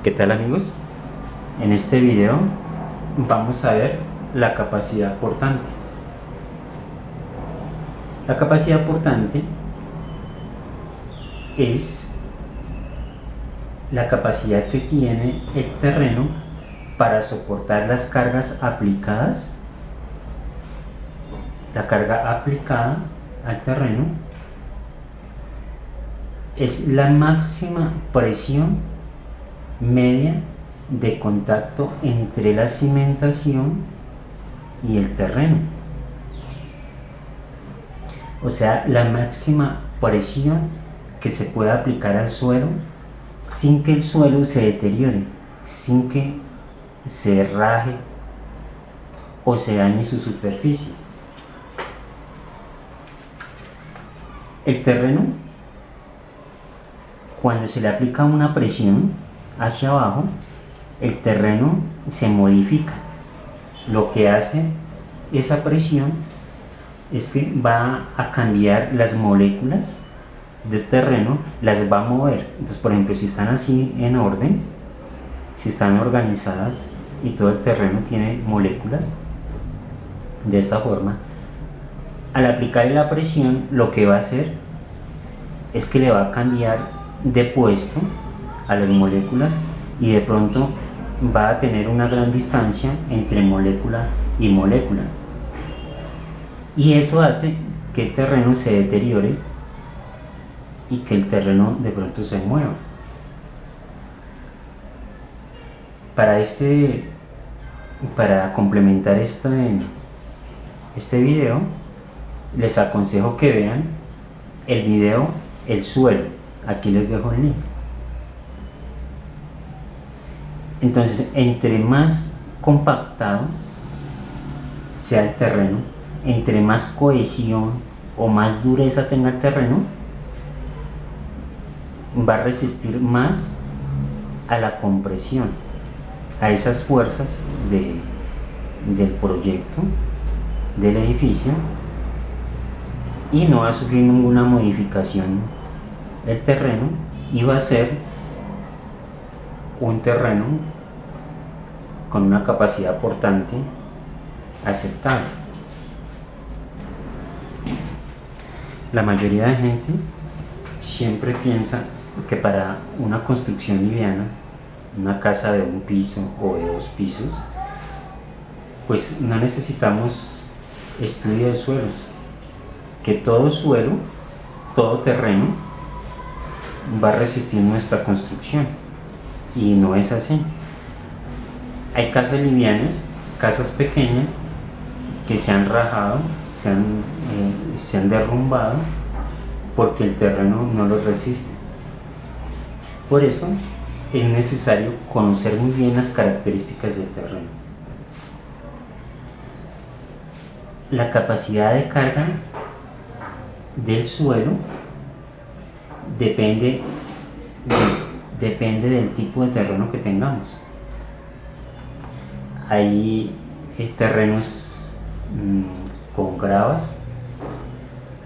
¿Qué tal, amigos? En este video vamos a ver la capacidad portante. La capacidad portante es la capacidad que tiene el terreno para soportar las cargas aplicadas, la carga aplicada al terreno es la máxima presión media de contacto entre la cimentación y el terreno. O sea, la máxima presión que se pueda aplicar al suelo sin que el suelo se deteriore, sin que se raje o se dañe su superficie. El terreno, cuando se le aplica una presión hacia abajo, el terreno se modifica. Lo que hace esa presión es que va a cambiar las moléculas de terreno, las va a mover. Entonces, por ejemplo, si están así en orden, si están organizadas y todo el terreno tiene moléculas de esta forma, al aplicarle la presión, lo que va a hacer es que le va a cambiar de puesto a las moléculas y de pronto va a tener una gran distancia entre molécula y molécula, y eso hace que el terreno se deteriore y que el terreno de pronto se mueva. Para complementar este video, les aconsejo que vean el video El suelo. Aquí les dejo el link. Entonces, entre más compactado sea el terreno, entre más cohesión o más dureza tenga el terreno, va a resistir más a la compresión, a esas fuerzas del proyecto del edificio, y no va a sufrir ninguna modificación el terreno, y va a ser un terreno con una capacidad portante aceptable. La mayoría de gente siempre piensa que para una construcción liviana, una casa de un piso o de 2 pisos, pues no necesitamos estudio de suelos, que todo suelo, todo terreno va a resistir nuestra construcción, y no es así. Hay casas livianas, casas pequeñas que se han rajado, se han derrumbado porque el terreno no lo resiste. Por eso es necesario conocer muy bien las características del terreno. La capacidad de carga del suelo depende del tipo de terreno que tengamos. Hay terrenos con gravas,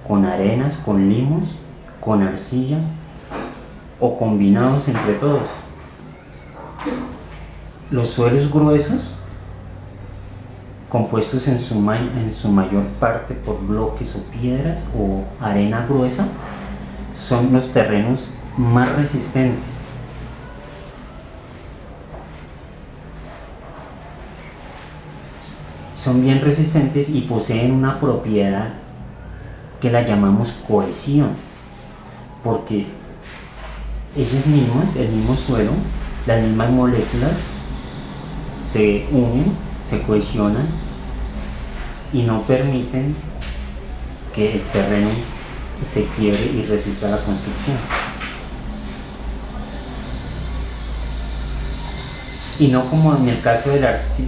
con arenas, con limos, con arcilla o combinados entre todos. Los suelos gruesos, compuestos en su mayor parte por bloques o piedras o arena gruesa, son los terrenos más resistentes. Son bien resistentes y poseen una propiedad que la llamamos cohesión, porque ellos mismos, el mismo suelo, las mismas moléculas se unen, se cohesionan y no permiten que el terreno se quiebre y resista la construcción. Y no como en el caso de la arcilla.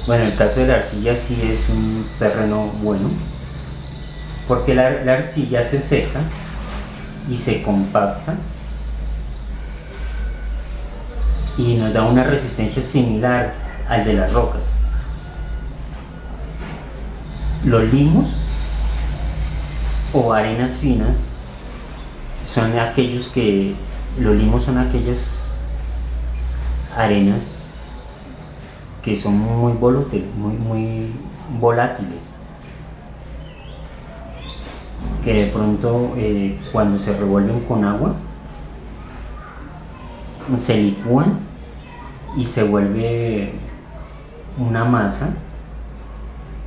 Bueno, el caso de la arcilla sí es un terreno bueno, porque la arcilla se seca y se compacta y nos da una resistencia similar al de las rocas. Los limos o arenas finas son aquellos que Los limos son aquellas arenas que son muy muy volátiles, que de pronto cuando se revuelven con agua se licúan y se vuelve una masa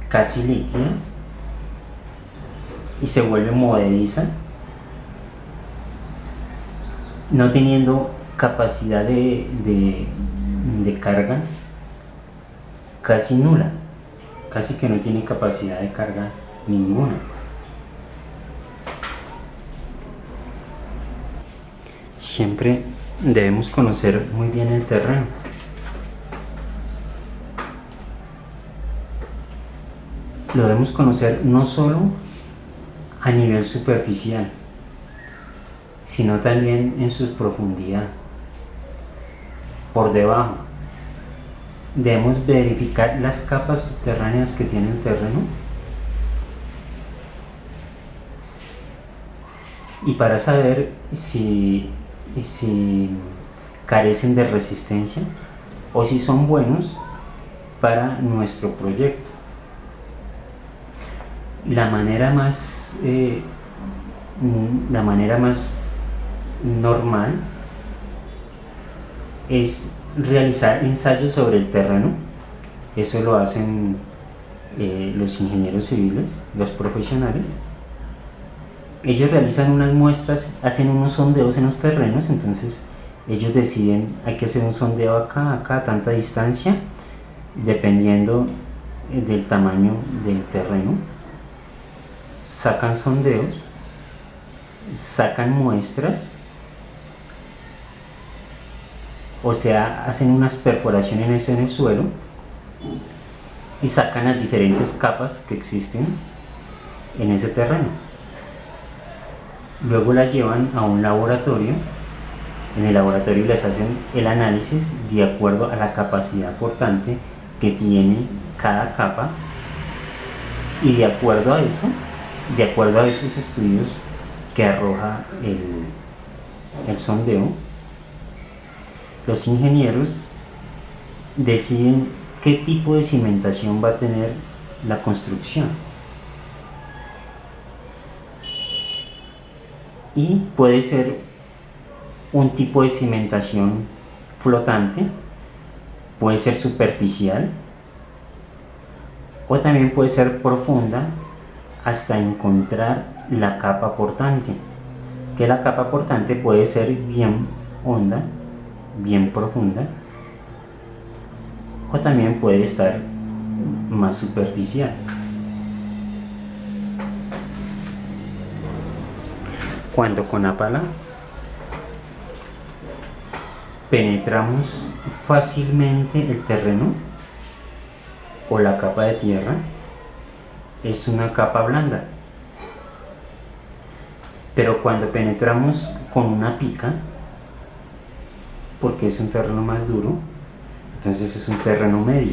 casi líquida y se vuelve movediza, no teniendo capacidad de carga casi nula, casi que no tiene capacidad de carga ninguna. Siempre debemos conocer muy bien el terreno. Lo debemos conocer no solo a nivel superficial, sino también en su profundidad, por debajo. Debemos verificar las capas subterráneas que tiene el terreno, y para saber si carecen de resistencia o si son buenos para nuestro proyecto. La manera más normal es realizar ensayos sobre el terreno. Eso lo hacen los ingenieros civiles, los profesionales. Ellos realizan unas muestras, hacen unos sondeos en los terrenos, entonces ellos deciden, hay que hacer un sondeo acá, a tanta distancia, dependiendo del tamaño del terreno. Sacan sondeos, sacan muestras, o sea, hacen unas perforaciones en el suelo y sacan las diferentes capas que existen en ese terreno. Luego las llevan a un laboratorio. En el laboratorio les hacen el análisis de acuerdo a la capacidad portante que tiene cada capa, y de acuerdo a esos estudios que arroja el sondeo, los ingenieros deciden qué tipo de cimentación va a tener la construcción. Y puede ser un tipo de cimentación flotante, puede ser superficial, o también puede ser profunda hasta encontrar la capa portante, que la capa portante puede ser bien honda, bien profunda, o también puede estar más superficial. Cuando con la pala penetramos fácilmente el terreno o la capa de tierra, es una capa blanda. Pero cuando penetramos con una pica, porque es un terreno más duro, entonces es un terreno medio.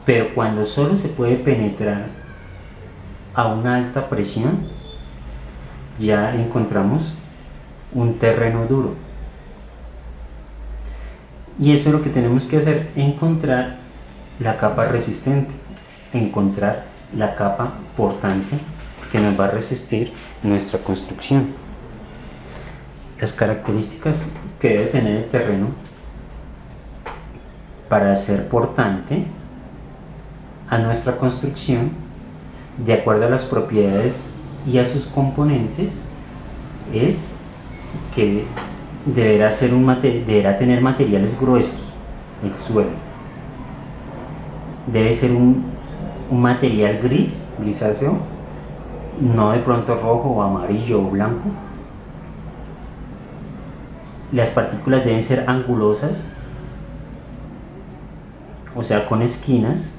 Pero cuando solo se puede penetrar a una alta presión, ya encontramos un terreno duro. Y eso es lo que tenemos que hacer: encontrar la capa resistente, encontrar la capa portante que nos va a resistir nuestra construcción. Las características que debe tener el terreno para ser portante a nuestra construcción, de acuerdo a las propiedades y a sus componentes, es que deberá tener materiales gruesos el suelo. Debe ser un material grisáceo, no de pronto rojo o amarillo o blanco. Las partículas deben ser angulosas, o sea, con esquinas,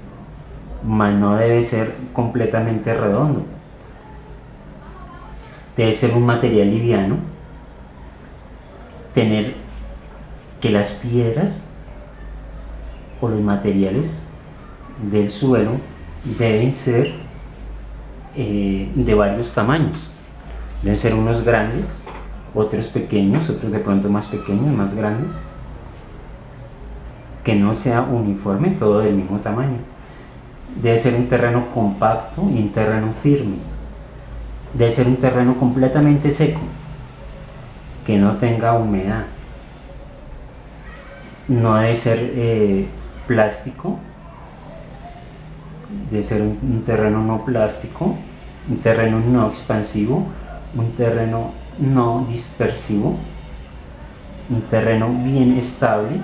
mas no debe ser completamente redondo. Debe ser un material liviano. Tener que las piedras o los materiales del suelo deben ser de varios tamaños. Deben ser unos grandes, otros pequeños, otros de pronto más pequeños, más grandes, que no sea uniforme, todo del mismo tamaño. Debe ser un terreno compacto y un terreno firme. Debe ser un terreno completamente seco, que no tenga humedad. No debe ser plástico, debe ser un terreno no plástico, un terreno no expansivo, un terreno no dispersivo, un terreno bien estable,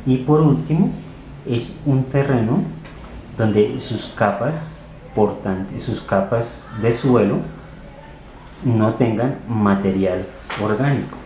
y por último es un terreno donde sus capas portantes, sus capas de suelo no tengan material orgánico.